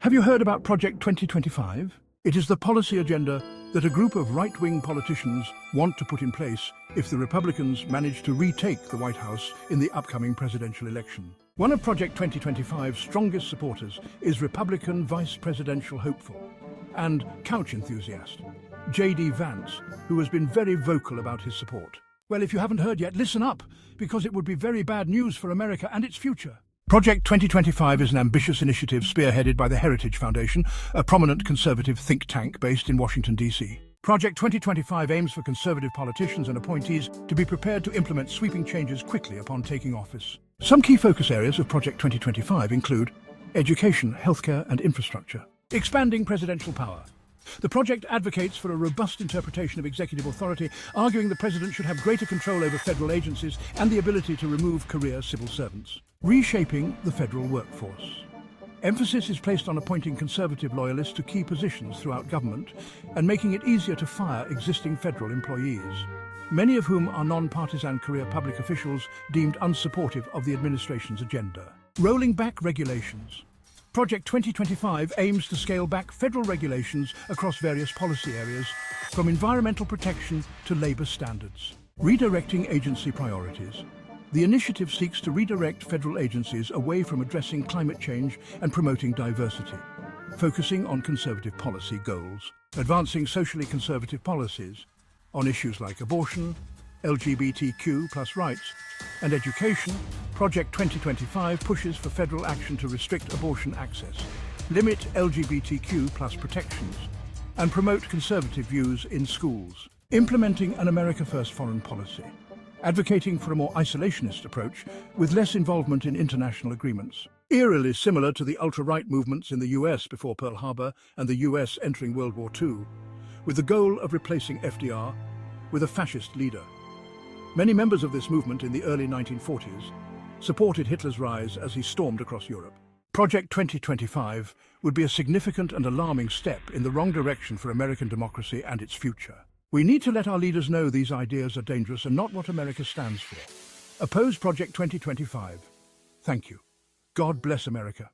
Have you heard about Project 2025? It is the policy agenda that a group of right-wing politicians want to put in place if the Republicans manage to retake the White House in the upcoming presidential election. One of Project 2025's strongest supporters is Republican vice presidential hopeful and couch enthusiast, J.D. Vance, who has been very vocal about his support. Well, if you haven't heard yet, listen up, because it would be very bad news for America and its future. Project 2025 is an ambitious initiative spearheaded by the Heritage Foundation, a prominent conservative think tank based in Washington, D.C. Project 2025 aims for conservative politicians and appointees to be prepared to implement sweeping changes quickly upon taking office. Some key focus areas of Project 2025 include education, healthcare, and infrastructure. Expanding presidential power. The project advocates for a robust interpretation of executive authority, arguing the president should have greater control over federal agencies and the ability to remove career civil servants. Reshaping the federal workforce. Emphasis is placed on appointing conservative loyalists to key positions throughout government and making it easier to fire existing federal employees, many of whom are non-partisan career public officials deemed unsupportive of the administration's agenda. Rolling back regulations. Project 2025 aims to scale back federal regulations across various policy areas, from environmental protection to labor standards. Redirecting agency priorities. The initiative seeks to redirect federal agencies away from addressing climate change and promoting diversity, focusing on conservative policy goals. Advancing socially conservative policies on issues like abortion, LGBTQ+ rights, and education. Project 2025 pushes for federal action to restrict abortion access, limit LGBTQ+ protections, and promote conservative views in schools. Implementing an America First foreign policy, advocating for a more isolationist approach with less involvement in international agreements. Eerily similar to the ultra-right movements in the US before Pearl Harbor and the US entering World War II, with the goal of replacing FDR with a fascist leader. Many members of this movement in the early 1940s supported Hitler's rise as he stormed across Europe. Project 2025 would be a significant and alarming step in the wrong direction for American democracy and its future. We need to let our leaders know these ideas are dangerous and not what America stands for. Oppose Project 2025. Thank you. God bless America.